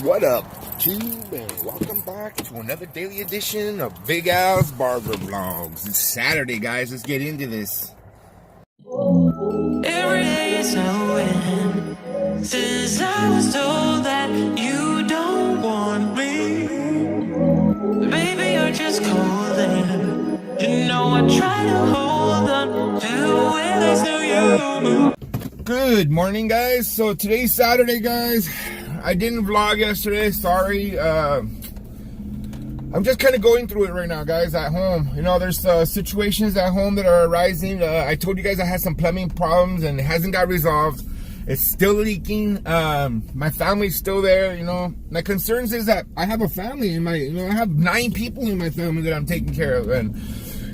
What up, YouTube, and welcome back to another daily edition of Big Al's Barber Vlogs. It's Saturday, guys. Let's get into this. Every day is a win. Since I was told that you don't want me, baby, you're just calling. You know I try to hold on to when I still you. Good morning, guys. So today's Saturday, guys. I didn't vlog yesterday, sorry. I'm just kind of going through it right now, guys, at home. You know, there's situations at home that are arising. I told you guys I had some plumbing problems and it hasn't got resolved. It's still leaking. My family's still there, you know. My concerns is that I have a family in my, you know, I have 9 people in my family that I'm taking care of. And,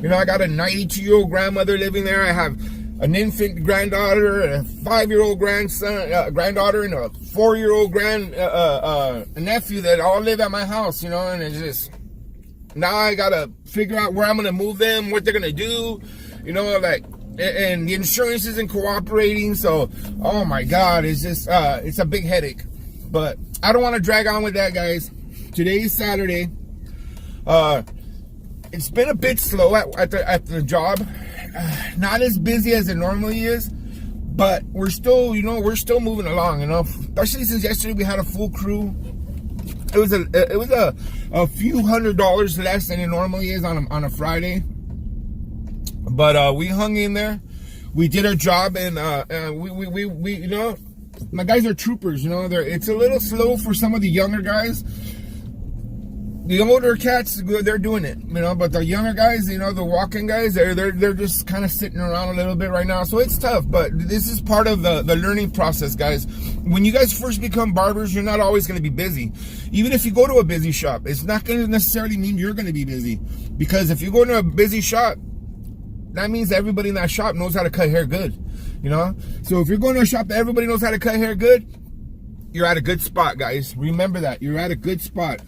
you know, I got a 92-year-old grandmother living there. I have an infant granddaughter, a 5-year-old grandson, granddaughter, and a 4-year-old nephew that all live at my house, you know. And it's just, now I gotta figure out where I'm gonna move them, what they're gonna do, you know, like, and the insurance isn't cooperating. So, oh my God, it's just, it's a big headache. But I don't want to drag on with that, guys. Today's Saturday. It's been a bit slow at the job. Not as busy as it normally is, but we're still, you know, we're still moving along, you know. Especially since yesterday we had a full crew. It was a few $100s less than it normally is on a Friday, but we hung in there. We did our job, and we you know, my guys are troopers, you know. It's a little slow for some of the younger guys. The older cats, they're doing it, you know, but the younger guys, you know, the walking guys, they're just kind of sitting around a little bit right now. So it's tough, but this is part of the learning process, guys. When you guys first become barbers, you're not always going to be busy. Even if you go to a busy shop, it's not going to necessarily mean you're going to be busy. Because if you go to a busy shop, that means everybody in that shop knows how to cut hair good, you know. So if you're going to a shop that everybody knows how to cut hair good, you're at a good spot, guys. Remember that. You're at a good spot.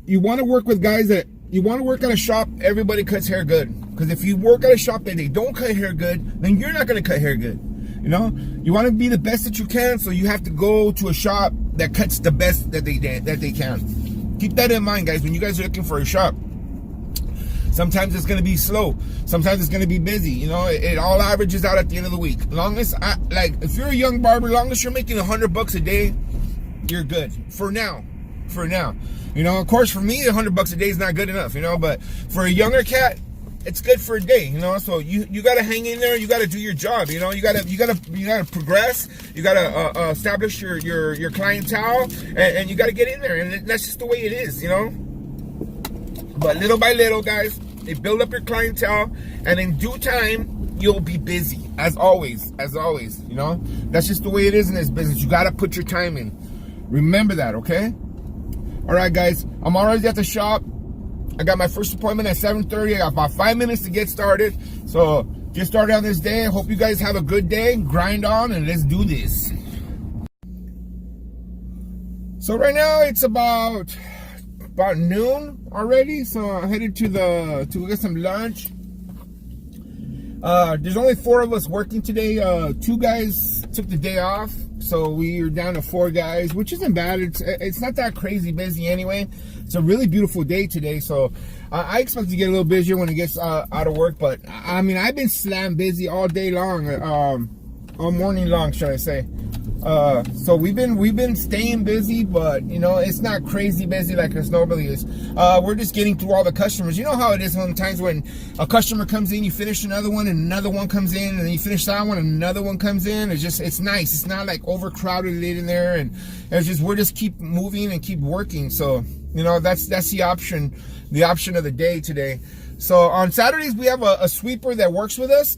You want to work with guys that, you want to work at a shop everybody cuts hair good. Because if you work at a shop that they don't cut hair good, then you're not going to cut hair good. You know, you want to be the best that you can, so you have to go to a shop that cuts the best that they can. Keep that in mind, guys, when you guys are looking for a shop. Sometimes it's going to be slow. Sometimes it's going to be busy. You know, it all averages out at the end of the week. Longest, like, if you're a young barber, longest you're making $100 a day, you're good. For now. You know, of course, for me, $100 a day is not good enough, you know, but for a younger cat, it's good for a day, you know. So you got to hang in there. You got to do your job, you know. You got to progress. You got to establish your clientele, and you got to get in there. And that's just the way it is, you know. But little by little, guys, they build up your clientele, and in due time, you'll be busy, as always, you know. That's just the way it is in this business. You got to put your time in. Remember that, okay? All right, guys, I'm already at the shop. I got my first appointment at 7:30. I got about 5 minutes to get started. So get started on this day. I hope you guys have a good day. Grind on, and let's do this. So right now it's about noon already. So I'm headed to get some lunch. There's only 4 of us working today. 2 guys took the day off, so we're down to 4 guys, which isn't bad. It's not that crazy busy anyway. It's a really beautiful day today, so I expect to get a little busier when it gets out of work. But I mean, I've been slam busy all day long, all morning long, should I say. So we've been staying busy, but you know, it's not crazy busy like it normally is. We're just getting through all the customers. You know how it is sometimes when a customer comes in, you finish another one, and another one comes in, and then you finish that one, and another one comes in. It's nice. It's not like overcrowded in there, and it's just, we're just keep moving and keep working. So you know, that's the option of the day today. So on Saturdays we have a sweeper that works with us,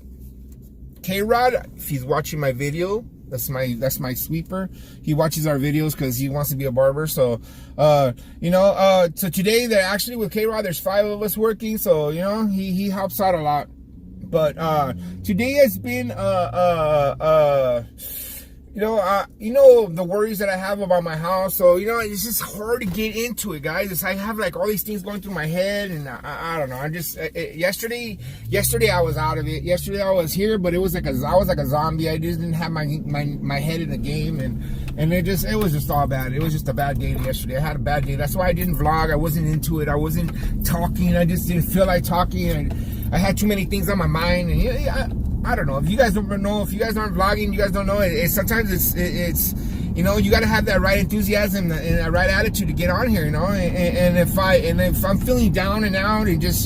K-Rod. If he's watching my video, that's my sweeper. He watches our videos because he wants to be a barber. So you know, so today they're actually with K-Rod, there's 5 of us working, so you know, he helps out a lot. But today has been you know the worries that I have about my house. So it's just hard to get into it, guys. I have like all these things going through my head, and I don't know. I just yesterday I was out of it. Yesterday I was here, but I was like a zombie. I just didn't have my head in the game, and it was just all bad. It was just a bad day yesterday. I had a bad day. That's why I didn't vlog. I wasn't into it. I wasn't talking. I just didn't feel like talking, and I had too many things on my mind. And I don't know. If you guys don't know, if you guys aren't vlogging, you guys don't know. Sometimes it's you got to have that right enthusiasm and that right attitude to get on here, And if I'm feeling down and out and just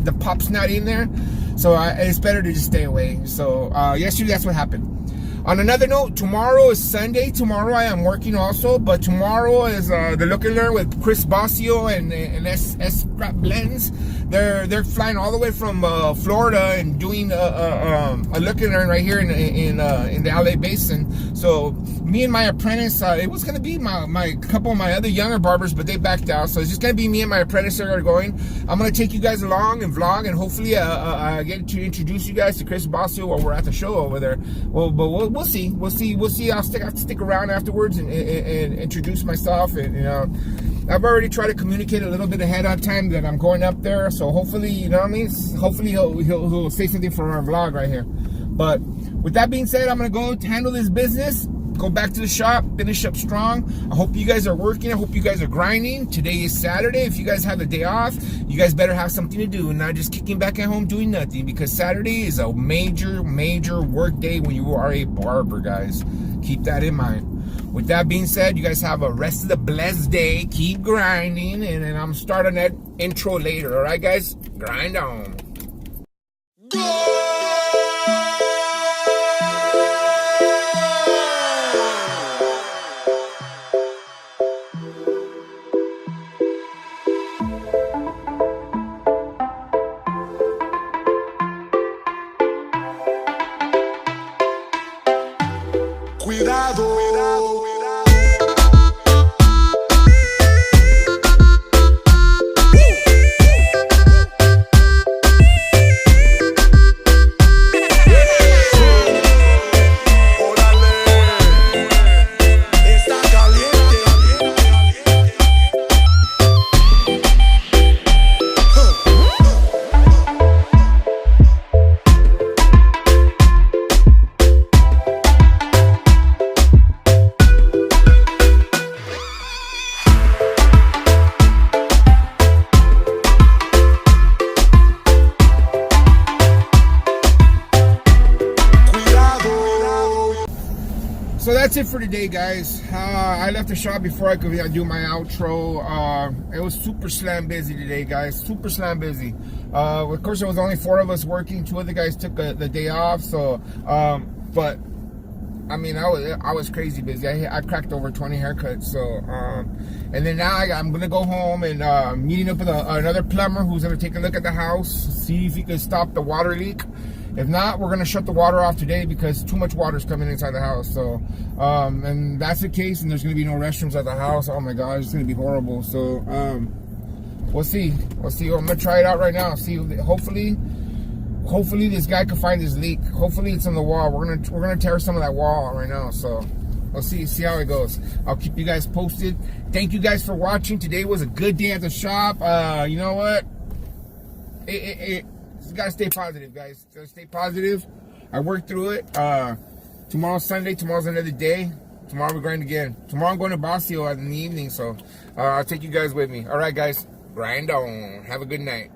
the pop's not in there, so it's better to just stay away. So yesterday that's what happened. On another note, tomorrow is Sunday. Tomorrow I am working also, but tomorrow is the Look and Learn with Chris Bossio and S Scrap Blends. They're flying all the way from Florida and doing a Look and Learn right here in the LA Basin. So me and my apprentice, it was gonna be my couple of my other younger barbers, but they backed out. So it's just gonna be me and my apprentice that are going. I'm gonna take you guys along and vlog, and hopefully I get to introduce you guys to Chris Bossio while we're at the show over there. Well, but we'll see. I'll have to stick around afterwards and introduce myself, and I've already tried to communicate a little bit ahead of time that I'm going up there. So hopefully, hopefully he'll say something for our vlog right here. But with that being said, I'm gonna go handle this business, go back to the shop, finish up strong. I hope you guys are working. I hope you guys are grinding. Today is Saturday. If you guys have the day off, you guys better have something to do and not just kicking back at home doing nothing, because Saturday is a major work day when you are a barber, guys. Keep that in mind. With that being said, you guys have a rest of the blessed day. Keep grinding, and then I'm starting that intro later. All right, guys? Grind on. So that's it for today, guys. I left the shop before I could do my outro. It was super slam busy today, guys. Super slam busy. Of course, there was only 4 of us working. 2 other guys took the day off. So, but I mean, I was crazy busy. I cracked over 20 haircuts. So, and then now I'm gonna go home and meeting up with another plumber who's gonna take a look at the house, see if he can stop the water leak. If not, we're gonna shut the water off today because too much water is coming inside the house. So, and that's the case, and there's gonna be no restrooms at the house. Oh my God, it's gonna be horrible. So, we'll see. We'll see. I'm gonna try it out right now. See, hopefully this guy can find this leak. Hopefully it's on the wall. We're gonna tear some of that wall out right now. So, we'll see how it goes. I'll keep you guys posted. Thank you guys for watching. Today was a good day at the shop. You know what? You gotta stay positive, guys. Gotta stay positive. I worked through it. Tomorrow's Sunday. Tomorrow's another day. Tomorrow we grind again. Tomorrow I'm going to Bossio in the evening, so I'll take you guys with me. All right, guys. Grind on. Have a good night.